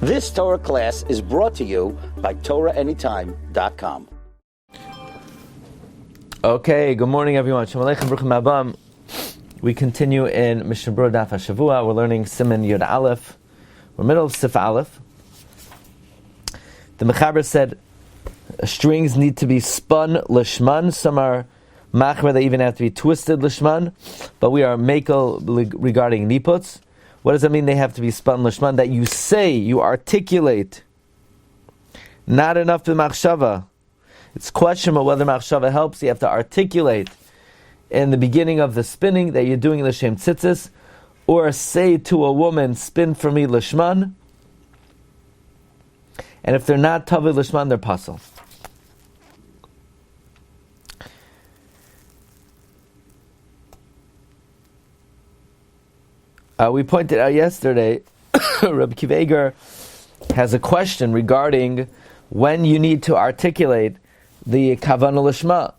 This Torah class is brought to you by TorahAnytime.com. Okay, good morning everyone. Shalom Aleichem, Bruchim Abam. We continue in Mishna Berura Daf Hashavua. We're learning Siman Yud Aleph. We're middle of Sif Aleph. The Mechaber said strings need to be spun lishman. Some are machmer, they even have to be twisted lishman. But we are mekel regarding niputs. What does that mean they have to be spun lishman? That you say, you articulate. Not enough to machshava. It's questionable whether machshava helps. You have to articulate in the beginning of the spinning that you're doing l'shem tzitzis, or say to a woman, spin for me lishman. And if they're not tavi lishman, they're pasul. We pointed out yesterday, Rabbi Kiva has a question regarding when you need to articulate the Kavanna lishma.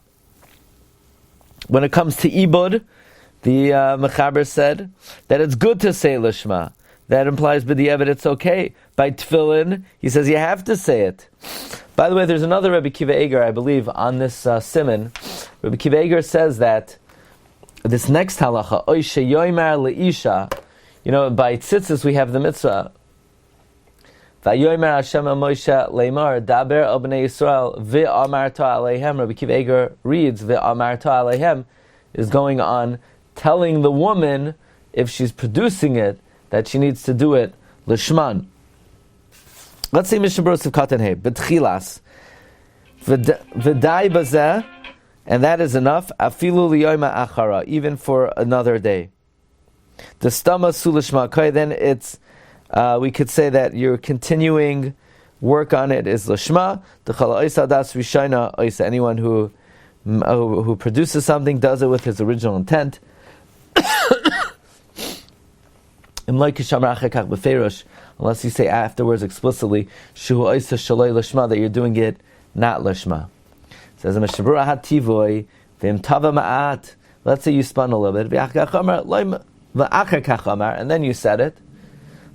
When it comes to ibud, the Mechaber said that it's good to say lishma. That implies b'diavad it's okay. By tefillin, he says you have to say it. By the way, there's another Rabbi Kiva I believe, on this Siman. Rabbi Kiva says that this next halacha, oy sheyomer leisha, by Tzitzis we have the mitzvah. Vayomer Hashem el Moshe leimar daber el bnei Yisrael ve'amarta aleihem. Rabbi Kiva reads ve'amarta aleihem is going on telling the woman, if she's producing it, that she needs to do it lishman. Let's say Mishna Berura Katan Hey b'tchilas v'dai bazeh, and that is enough. Afilu liyoma achara, even for another day. The stama sulishma kai, then it's we could say that your continuing work on it is lishma. The chala oisa das rishayna oisa. Anyone who produces something does it with his original intent. Unless you say afterwards explicitly shu oisa shaloi lishma, that you're doing it not lishma. Says Mishna Berura hativoy v'im tava ma'at. Let's say you spun a little bit, and then you said it.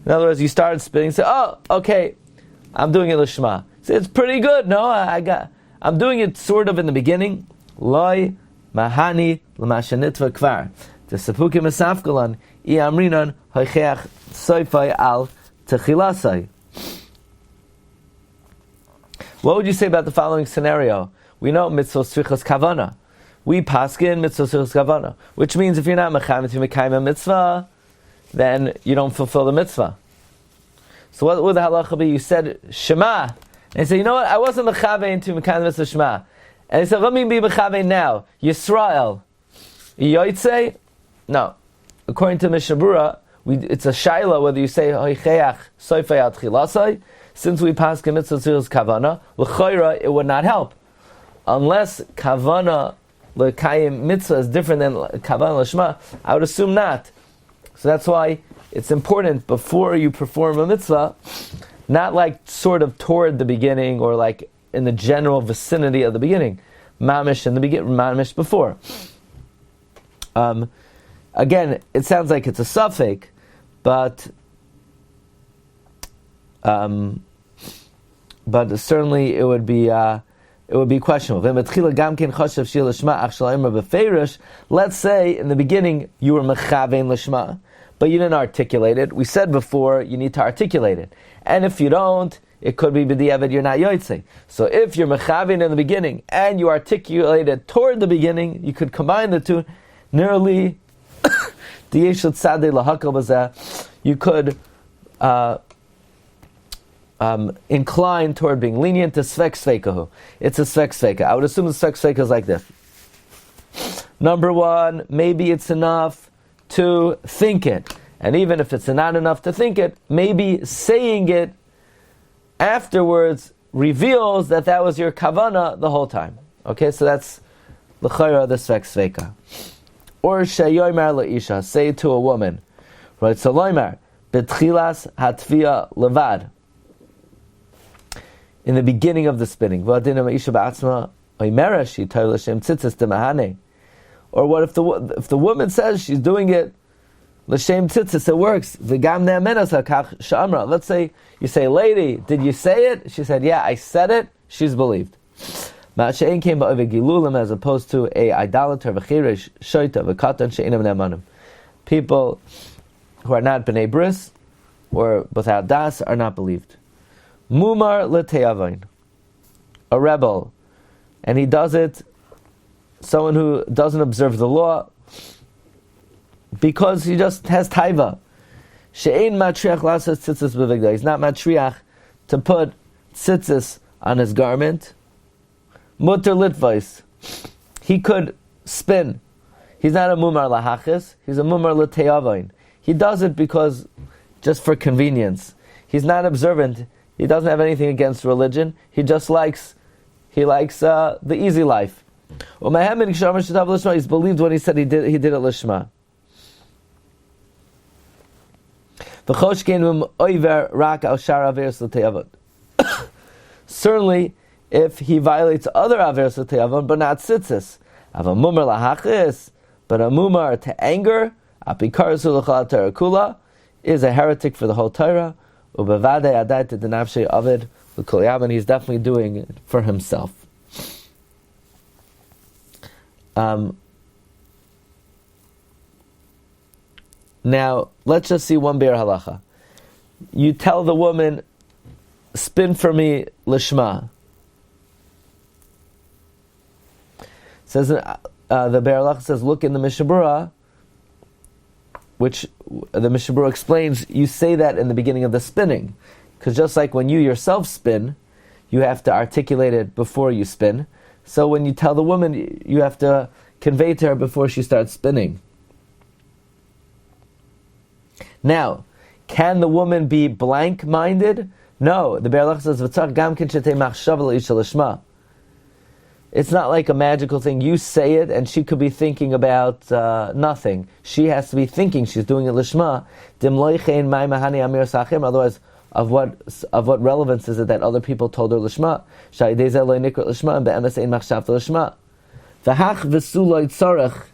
In other words, you started spinning, say, oh, okay, I'm doing it lishma. Say, it's pretty good. No, I'm doing it sort of in the beginning. Loi mahani l'mashanitva kvar. The sepukim esafgalan I amrinan hoicheach soifai al techilasai. What would you say about the following scenario? We know mitzvah tzrichas kavanna. We paskin mitzvah tzrichas kavanna, which means if you're not mechamed to mekayim a mitzvah, then you don't fulfill the mitzvah. So what would the halacha be? You said Shema, and you say, you know what? I wasn't mechavein to mekayim mitzvah Shema, and he said, let me be mechavein now. Yisrael, yoytzei. No, according to Mishna Berura, it's a shaila whether you say hoicheach soifei al tchilasai. Since we paskin mitzvah tzrichas kavanna, l'chayra it would not help, unless kavanna l'kayim mitzvah is different than kavanna l'shma. I would assume not. So that's why it's important before you perform a mitzvah, not like sort of toward the beginning or like in the general vicinity of the beginning, mamish in the beginning, mamish before. Again, it sounds like it's a suffix, but certainly it would be questionable. Let's say in the beginning you were mechavein lishma, but you didn't articulate it. We said before you need to articulate it, and if you don't, it could be b'diavad you're not yotzei. So if you're mechavein in the beginning and you articulate it toward the beginning, you could combine the two. Nearly, you could incline toward being lenient to svek sveikahu. It's a svek sveika. I would assume the svek sveika is like this. Number one, maybe it's enough to think it. And even if it's not enough to think it, maybe saying it afterwards reveals that was your kavanna the whole time. Okay, so that's l'chayra the svek sveika. Or sheyomer leisha, say to a woman, right? So loimer betchilas hatfia levad, in the beginning of the spinning. Or what if the woman says she's doing it L'shem tzitzis, it works. V'gam ne'amenas hakach sha'amra. Let's say you say, lady, did you say it? She said, yeah, I said it. She's believed. Ma'ashe'en came ba'ove gilulim, as opposed to a idolater, v'chirish, shoita, v'katan, she'inam ne'amanim. People who are not b'nei bris, or without das, are not believed. Mumar l'te'avain. A rebel. And he does it, someone who doesn't observe the law, because he just has taiva. She'ein matriach lasas tzitzis b'vigdal. He's not matriach to put tzitzis on his garment. Mutter litvais. He could spin. He's not a mumar lahachis. He's a mumar l'te'avain. He does it because, just for convenience. He's not observant. He doesn't have anything against religion. He just likes the easy life. He's believed when he said he did it lishma. Certainly, if he violates other averes l'te'avon, but not tzitzis, of a mumar lahachis, but a mumar to anger, apikarasu l'chal Torah kula, is a heretic for the whole Torah. Ubevadei adai to denavshei avid l'kol yavan. He's definitely doing it for himself. Now, let's just see one be'er halacha. You tell the woman, spin for me lishma. Says the be'er halacha says, look in the Mishna Berura, which the Mishna Berura explains, you say that in the beginning of the spinning. Because just like when you yourself spin, you have to articulate it before you spin. So when you tell the woman, you have to convey to her before she starts spinning. Now, can the woman be blank-minded? No. The Be'er Halacha says, "V'tzarich gam ken shetei machshava l'isha lishma." It's not like a magical thing. You say it, and she could be thinking about nothing. She has to be thinking she's doing it lishma. Dim lo yichein mai mahani amir sachim. Otherwise, of what relevance is it that other people told her lishma? Sha'idei zeh lo nikra lishma, and be'emes ein machshavta lishma. V'hach v'su lo yitzarich.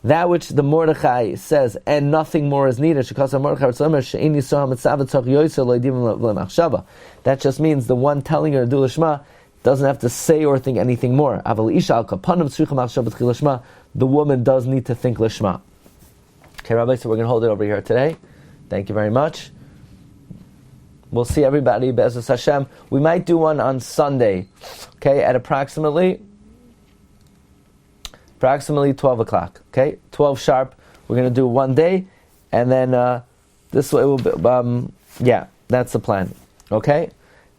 That which the Mordechai says, and nothing more is needed. That just means the one telling her to do lishma doesn't have to say or think anything more. The woman does need to think lishma. Okay, Rabbi, so we're going to hold it over here today. Thank you very much. We'll see everybody, Be'ezus Hashem. We might do one on Sunday, okay, at approximately 12 o'clock, okay? 12 sharp. We're going to do one day, and then this way will be, that's the plan, okay?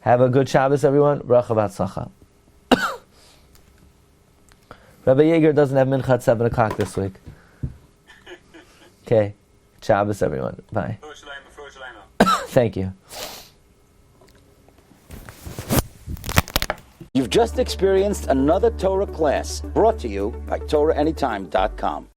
Have a good Shabbos, everyone. Bracha v'atzlacha. Rabbi Yeager doesn't have mincha at 7 o'clock this week. Okay. Shabbos, everyone. Bye. Thank you. You've just experienced another Torah class brought to you by TorahAnytime.com.